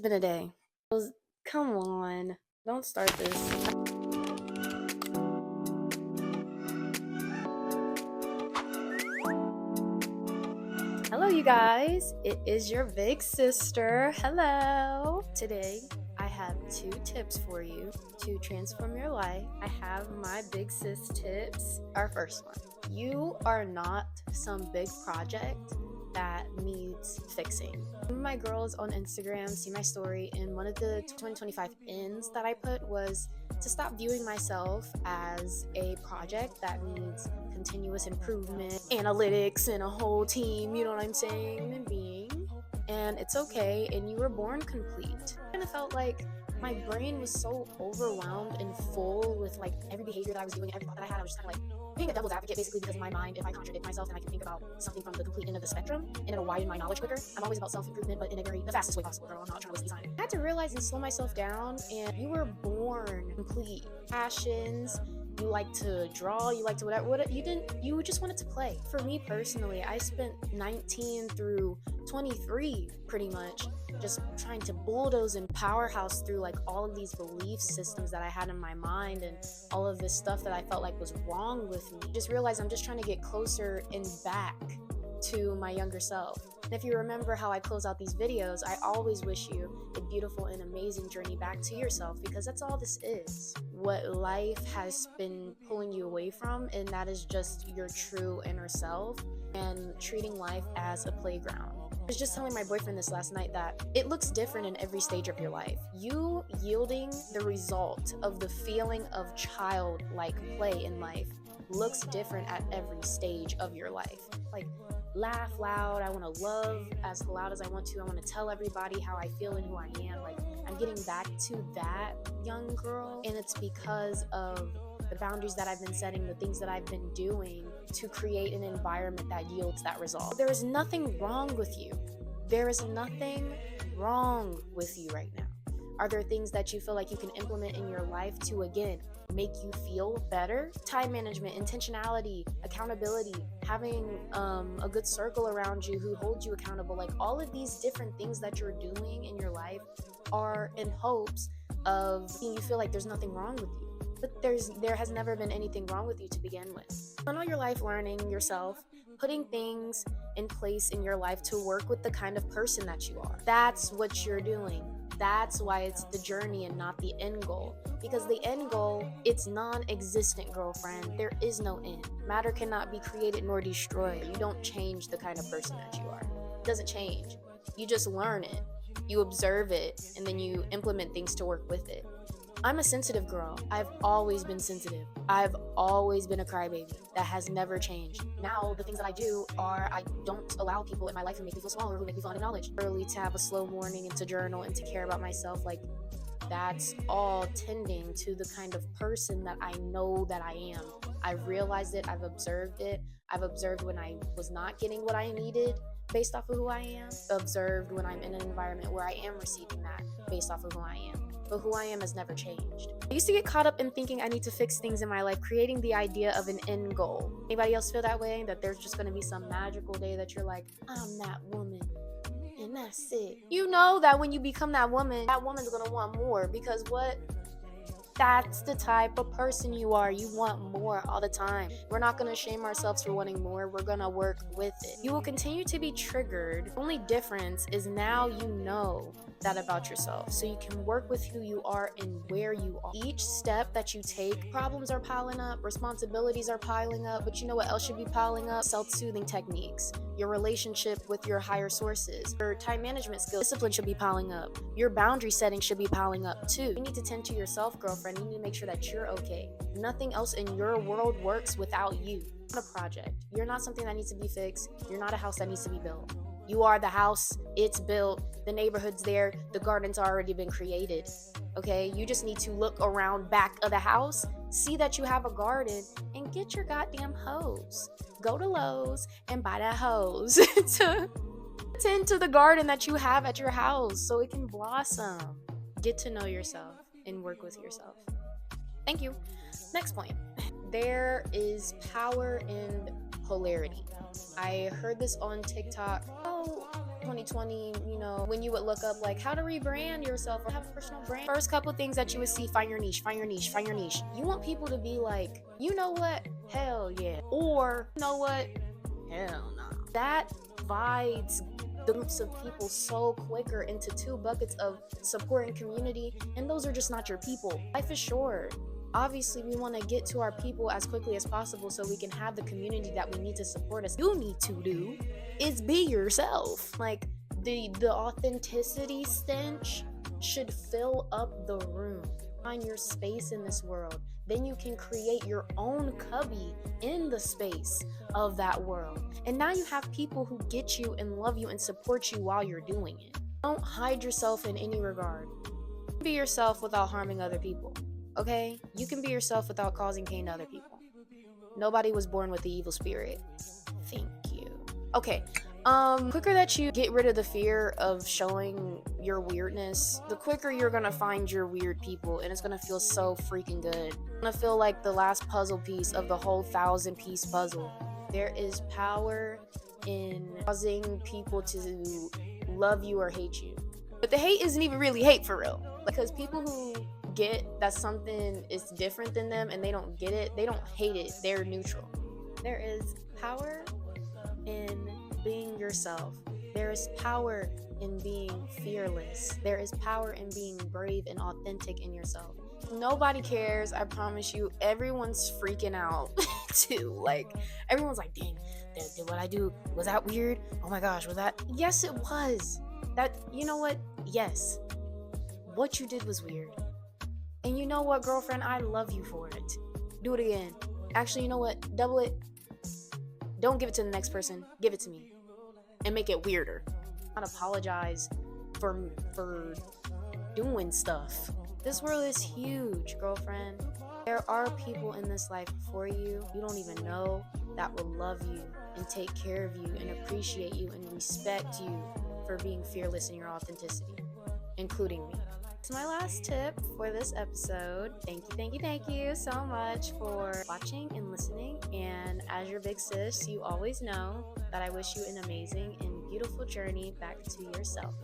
been a day. Come on, don't start this. Hello, you guys. It is your big sister. Hello. Today, I have 2 tips for you to transform your life. I have my big sis tips. Our first one: you are not some big project that needs fixing. My girls on Instagram see my story, and one of the 2025 ends that I put was to stop viewing myself as a project that needs continuous improvement, analytics, and a whole team, you know what I'm saying, human being. And it's okay, and you were born complete. I kind of felt like my brain was so overwhelmed and full with like every behavior that I was doing, every thought that I had. I was just kind of like being a devil's advocate, basically, because in my mind, if I contradict myself, then I can think about something from the complete end of the spectrum, and it'll widen my knowledge quicker. I'm always about self-improvement, but in the fastest way possible, girl. I'm not trying to waste any time. I had to realize and slow myself down, and you were born complete. Passions, you like to draw, you like to whatever, you just wanted to play. For me personally, I spent 19 through 23 pretty much just trying to bulldoze and powerhouse through like all of these belief systems that I had in my mind and all of this stuff that I felt like was wrong with me. Just realized I'm just trying to get closer and back to my younger self. And if you remember how I close out these videos, I always wish you a beautiful and amazing journey back to yourself, because that's all this is. What life has been pulling you away from, and that is just your true inner self, and treating life as a playground. I was just telling my boyfriend this last night that it looks different in every stage of your life. You yielding the result of the feeling of childlike play in life looks different at every stage of your life. Like, laugh loud, I want to love as loud as I want to, I want to tell everybody how I feel and who I am. Like, I'm getting back to that young girl, and it's because of the boundaries that I've been setting, the things that I've been doing to create an environment that yields that result. There is nothing wrong with you. There is nothing wrong with you right now. Are there things that you feel like you can implement in your life to, again, make you feel better? Time management, intentionality, accountability, having a good circle around you who holds you accountable. Like, all of these different things that you're doing in your life are in hopes of making you feel like there's nothing wrong with you. But there has never been anything wrong with you to begin with. Spend all your life learning yourself, putting things in place in your life to work with the kind of person that you are. That's what you're doing. That's why it's the journey and not the end goal. Because the end goal, it's non-existent, girlfriend. There is no end. Matter cannot be created nor destroyed. You don't change the kind of person that you are. It doesn't change. You just learn it. You observe it, and then you implement things to work with it. I'm a sensitive girl. I've always been sensitive. I've always been a crybaby. That has never changed. Now, the things that I do are I don't allow people in my life who make me feel small or who make me feel unacknowledged. Early to have a slow morning and to journal and to care about myself, like, that's all tending to the kind of person that I know that I am. I've realized it. I've observed it. I've observed when I was not getting what I needed based off of who I am. Observed when I'm in an environment where I am receiving that based off of who I am. But who I am has never changed. I used to get caught up in thinking I need to fix things in my life, creating the idea of an end goal. Anybody else feel that way? That there's just going to be some magical day that you're like, I'm that woman, and that's it. You know that when you become that woman's going to want more, because what? That's the type of person you are. You want more all the time. We're not going to shame ourselves for wanting more. We're going to work with it. You will continue to be triggered. The only difference is now you know that about yourself, so you can work with who you are and where you are. Each step that you take, problems are piling up, responsibilities are piling up, but you know what else should be piling up? Self-soothing techniques, your relationship with your higher sources, your time management skills, discipline should be piling up, your boundary setting should be piling up too. You need to tend to yourself, girlfriend. You need to make sure that you're okay. Nothing else in your world works without you. You're not a project. You're not something that needs to be fixed. You're not a house that needs to be built. You are the house. It's built. The neighborhood's there. The garden's already been created. Okay? You just need to look around back of the house, see that you have a garden, and get your goddamn hose. Go to Lowe's and buy that hose to tend to the garden that you have at your house so it can blossom. Get to know yourself and work with yourself. Thank you. Next point. There is power in polarity. I heard this on TikTok. Oh, 2020, when you would look up like how to rebrand yourself or have a personal brand, first couple things that you would see, find your niche, find your niche, find your niche. You want people to be like, you know what? Hell yeah. Or, you know what? Hell no. That divides groups of people so quicker into two buckets of support and community, and those are just not your people. Life is short. Obviously, we want to get to our people as quickly as possible so we can have the community that we need to support us. You need to do is be yourself. Like the authenticity stench should fill up the room. Find your space in this world. Then you can create your own cubby in the space of that world. And now you have people who get you and love you and support you while you're doing it. Don't hide yourself in any regard. Be yourself without harming other people. Okay? You can be yourself without causing pain to other people. Nobody was born with the evil spirit. Thank you. Okay. Quicker that you get rid of the fear of showing your weirdness, the quicker you're gonna find your weird people, and it's gonna feel so freaking good. It's gonna feel like the last puzzle piece of the whole 1,000-piece puzzle. There is power in causing people to love you or hate you. But the hate isn't even really hate for real. Because people who get that something is different than them and they don't get it, they don't hate it, they're neutral. There is power in being yourself. There is power in being fearless. There is power in being brave and authentic in yourself. Nobody cares, I promise you. Everyone's freaking out too. Like, everyone's like, dang, did what I do, was that weird? Oh my gosh, was that? Yes, it was. That, you know what? Yes. What you did was weird. And you know what, girlfriend? I love you for it. Do it again. Actually, you know what? Double it. Don't give it to the next person. Give it to me. And make it weirder. Not apologize for doing stuff. This world is huge, girlfriend. There are people in this life for you don't even know that will love you and take care of you and appreciate you and respect you for being fearless in your authenticity, including me. It's my last tip for this episode. Thank you so much for watching and listening. And as your big sis, you always know that I wish you an amazing and beautiful journey back to yourself.